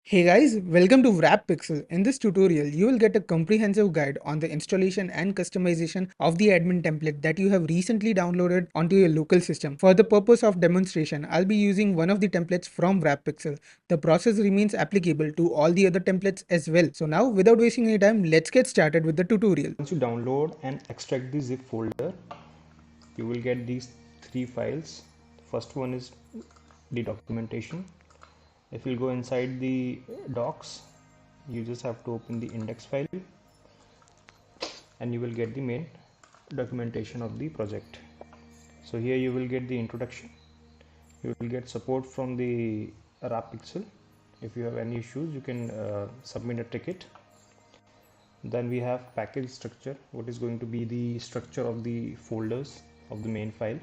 Hey guys, welcome to WrapPixel. In this tutorial, you will get a comprehensive guide on the installation and customization of the admin template that you have recently downloaded onto your local system. For the purpose of demonstration, I'll be using one of the templates from WrapPixel. The process remains applicable to all the other templates as well. So now, without wasting any time, let's get started with the tutorial. Once you download and extract the zip folder, you will get these three files. The first one is the documentation. If you go inside the docs, you just have to open the index file and you will get the main documentation of the project. So here you will get the introduction. You will get support from the WrapPixel. If you have any issues, you can submit a ticket. Then we have package structure, what is going to be the structure of the folders of the main file,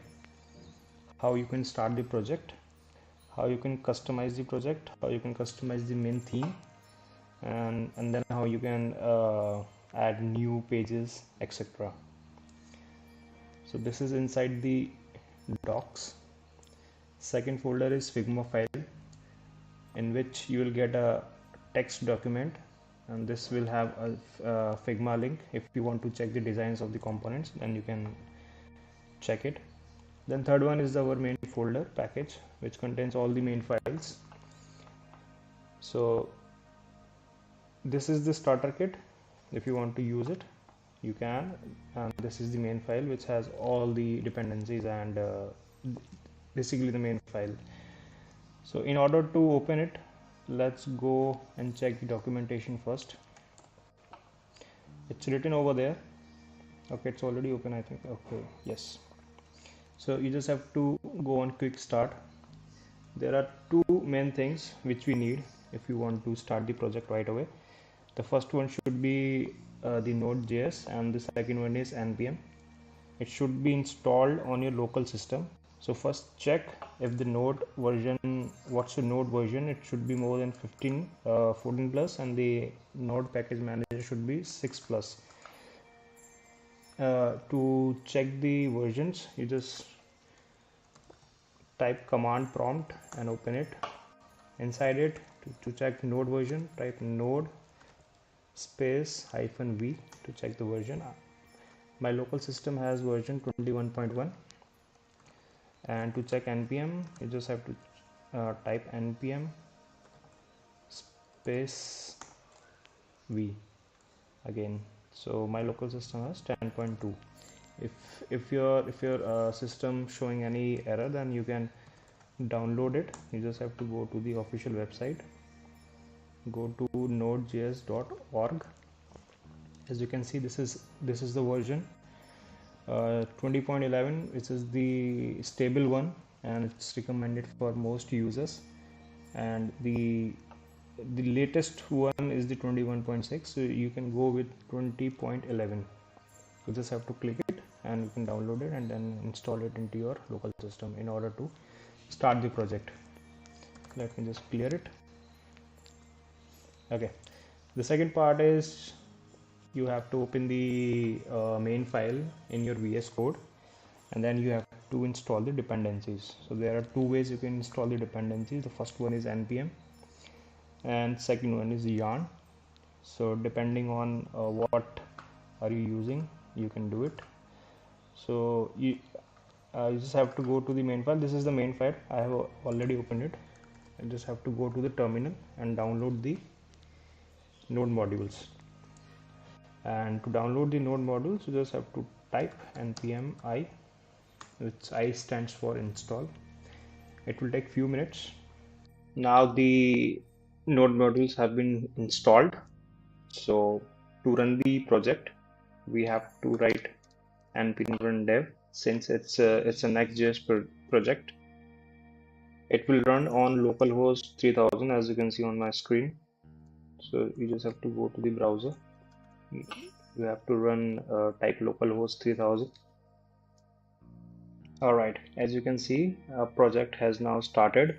how you can start the project, how you can customize the project, how you can customize the main theme, and then how you can add new pages, etc. So this is inside the docs. Second folder is Figma file, in which you will get a text document, and this will have a Figma link. If you want to check the designs of the components, then you can check it. Then third one is our main folder package, which contains all the main files. So this is the starter kit. If you want to use it, you can, and this is the main file, which has all the dependencies and basically the main file. So in order to open it, let's go and check the documentation first. It's written over there. Okay, it's already open, I think. Okay, yes. So you just have to go on quick start. There are two main things which we need if you want to start the project right away. The first one should be the Node.js, and the second one is npm. It should be installed on your local system. So first check if the node version, what's the node version. It should be more than 14 plus, and the node package manager should be 6 plus. To check the versions, you just type command prompt and open it. Inside it, to check node version, type node space -v to check the version. My local system has version 21.1. And to check npm, you just have to type npm space v again. So my local system has 10.2. If your system showing any error, then you can download it. You just have to go to the official website, go to nodejs.org. As you can see, this is the version 20.11, which is the stable one, and it's recommended for most users. And the latest one is the 21.6, so you can go with 20.11. You just have to click it and you can download it and then install it into your local system in order to start the project. Let me just clear it. Okay, the second part is you have to open the main file in your VS Code, and then you have to install the dependencies. So there are two ways you can install the dependencies. The first one is npm and second one is yarn. So depending on what are you using, you can do it. So you just have to go to the main file. This is the main file. I have already opened it. I just have to go to the terminal and download the node modules. And to download the node modules, you just have to type npm I, which I stands for install. It will take few minutes. Now the node modules have been installed. So to run the project, we have to write npm run dev. Since it's a NextJs project, it will run on localhost 3000, as you can see on my screen. So you just have to go to the browser. You have to run type localhost 3000. All right, as you can see, our project has now started.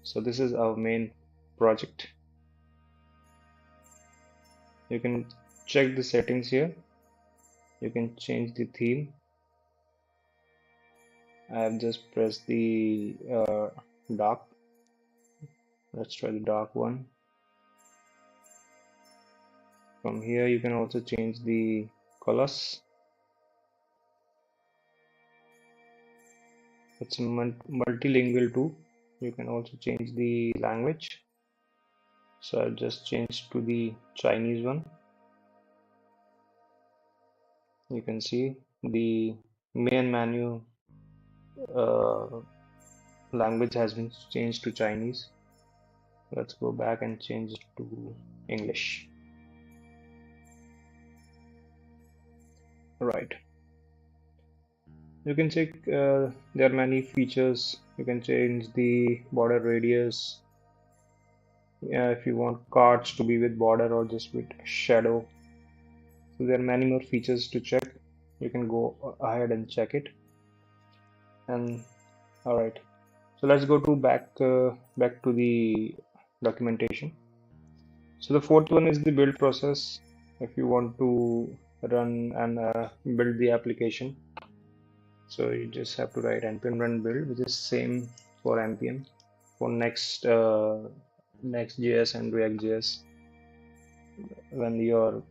So this is our main project. You can check the settings here. You can change the theme. I have just pressed the dark Let's try the dark one. From here you can also change the colors. It's multilingual too. You can also change the language. So I'll just change to the Chinese one. You can see the main menu language has been changed to Chinese. Let's go back and change it to English. Right. You can check there are many features. You can change the border radius. If you want cards to be with border or just with shadow. So there are many more features to check. You can go ahead and check it. And all right. So let's go to back to the documentation. So the fourth one is the build process. If you want to run and build the application, so you just have to write npm run build, which is same for npm for Next.js and React.js. When your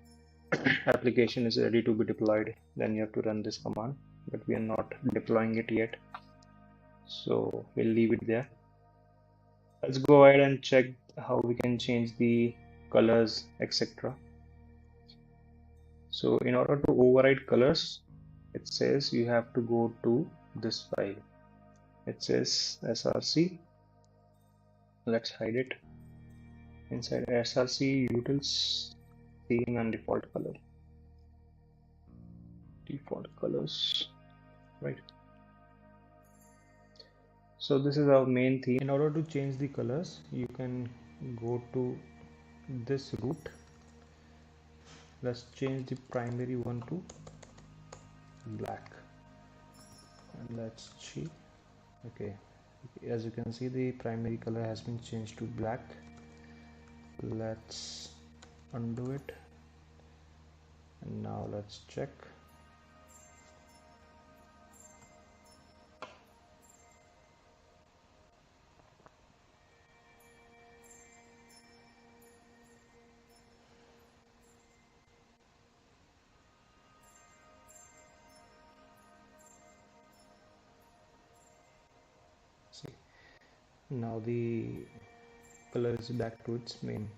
application is ready to be deployed, then you have to run this command, but we are not deploying it yet, so we'll leave it there. Let's go ahead and check how we can change the colors, etc. So in order to override colors, it says you have to go to this file. It says src. Let's hide it. Inside src utils theme and default color. Default colors, right? So this is our main theme. In order to change the colors, you can go to this root. Let's change the primary one to black, and let's see. Okay, as you can see, the primary color has been changed to black. Let's undo it, and now let's check. See, now the color is back to its main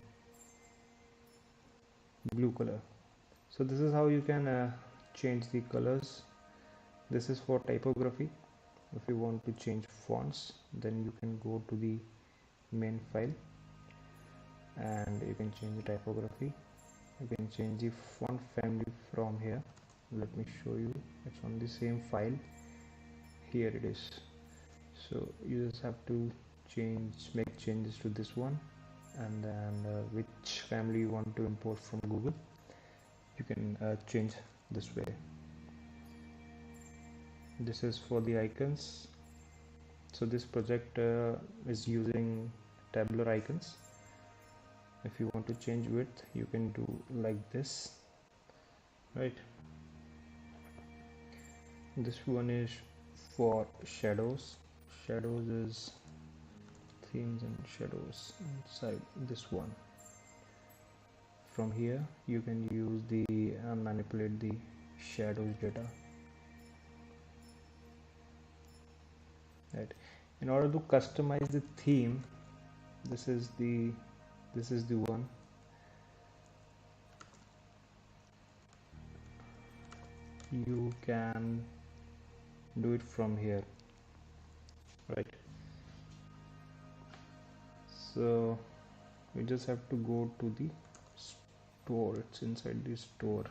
blue color. So this is how you can change the colors. This is for typography. If you want to change fonts, then you can go to the main file and you can change the typography. You can change the font family from here. Let me show you. It's on the same file. Here it is. So you just have to make changes to this one, and then which family you want to import from Google, you can change this way. This is for the icons. So this project is using tabular icons. If you want to change width, you can do like this, right? This one is for shadows. Shadows is themes and shadows inside this one. From here you can use the manipulate the shadows data, right? In order to customize the theme, this is the one. You can do it from here, right? So we just have to go to the store. It's inside the store,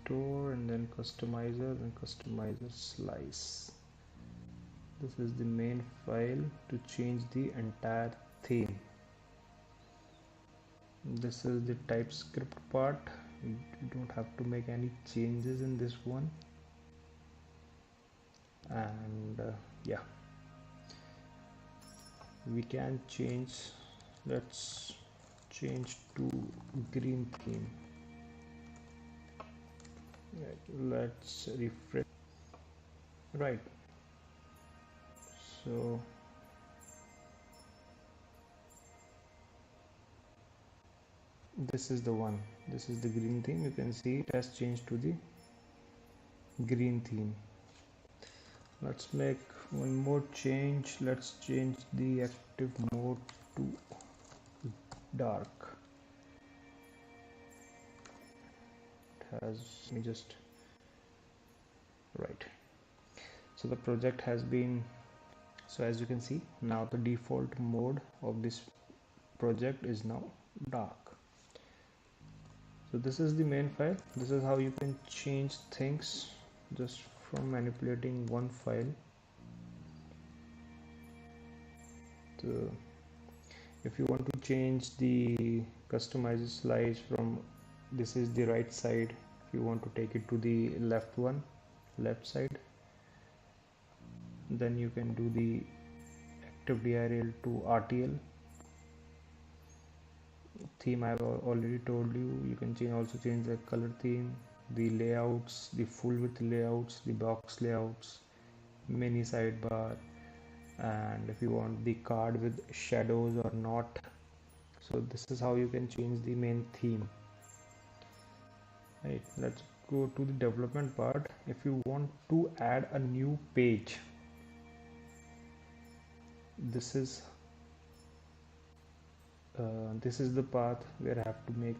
and then customizer and customizer slice. This is the main file to change the entire theme. This is the TypeScript part. You don't have to make any changes in this one, and yeah, we can change. Let's change to green theme. Let's refresh, right? So this is the one, this is the green theme. You can see it has changed to the green theme. Let's make one more change. Let's change the active mode to dark. It has me just right. So the project has been, so as you can see, now the default mode of this project is now dark. So this is the main file. This is how you can change things just from manipulating one file. So if you want to change the customize slides from, this is the right side, if you want to take it to the left side, then you can do the active DRL to RTL theme. I've already told you. You can also change the color theme, the layouts, the full width layouts, the box layouts, mini sidebar, and if you want the card with shadows or not. So this is how you can change the main theme. Right, let's go to the development part. If you want to add a new page, this is the path where I have to make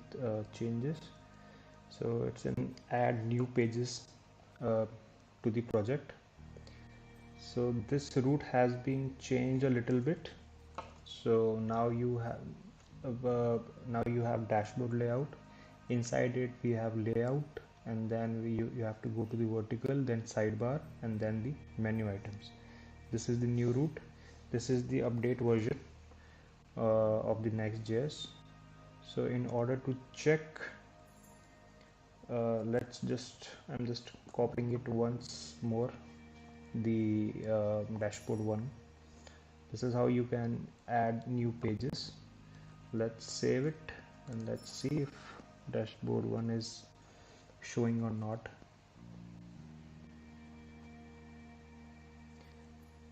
changes. So it's an add new pages to the project. So this route has been changed a little bit. So now you have dashboard layout. Inside it we have layout, and then you have to go to the vertical, then sidebar, and then the menu items. This is the new route. This is the update version of the Next.js. So in order to check, I'm just copying it once more, the dashboard one. This is how you can add new pages. Let's save it and let's see if dashboard one is showing or not.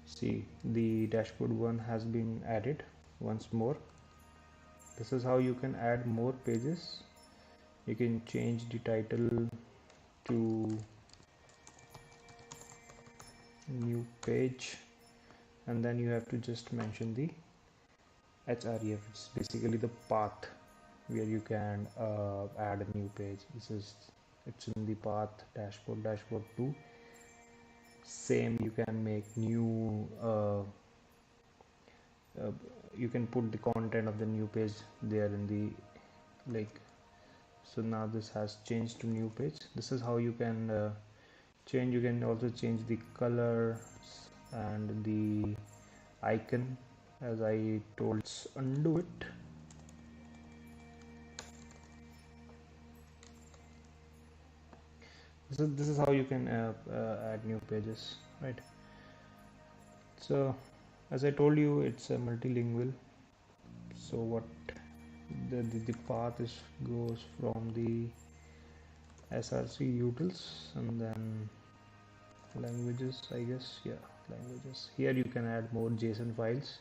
See, the dashboard one has been added once more. This is how you can add more pages. You can change the title to new page, and then you have to just mention the href. It's basically the path where you can add a new page. It's in the path dashboard 2. Same, you can make new you can put the content of the new page there in the so now this has changed to new page. This is how you can change. You can also change the color and the icon, as I told. Let's undo it. This is how you can add new pages, right? So as I told you, it's a multilingual. So what the path goes from the src utils and then languages, I guess. Yeah, languages. Here you can add more JSON files.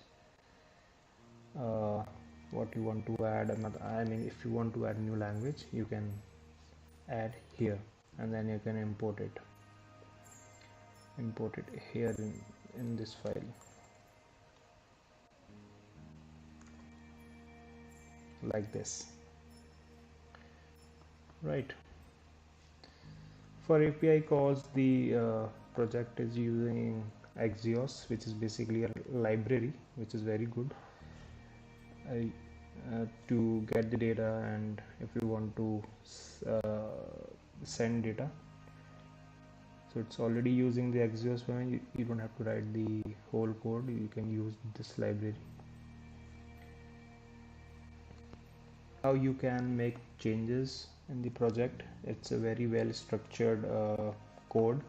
What you want to add, if you want to add new language, you can add here, and then you can import it here in this file, like this, right? For API calls, the project is using NextJs, which is basically a library which is very good to get the data, and if you want to send data. So it's already using the NextJs one. You don't have to write the whole code. You can use this library. How you can make changes in the project. It's a very well structured code.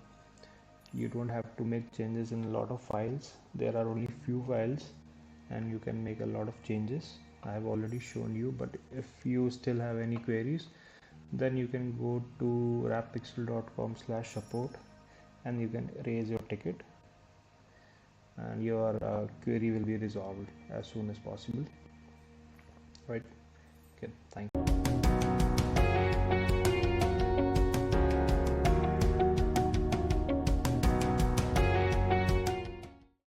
You don't have to make changes in a lot of files. There are only few files and you can make a lot of changes. I have already shown you, but if you still have any queries, then you can go to wrappixel.com/support and you can raise your ticket, and your query will be resolved as soon as possible, right? Okay, thank you.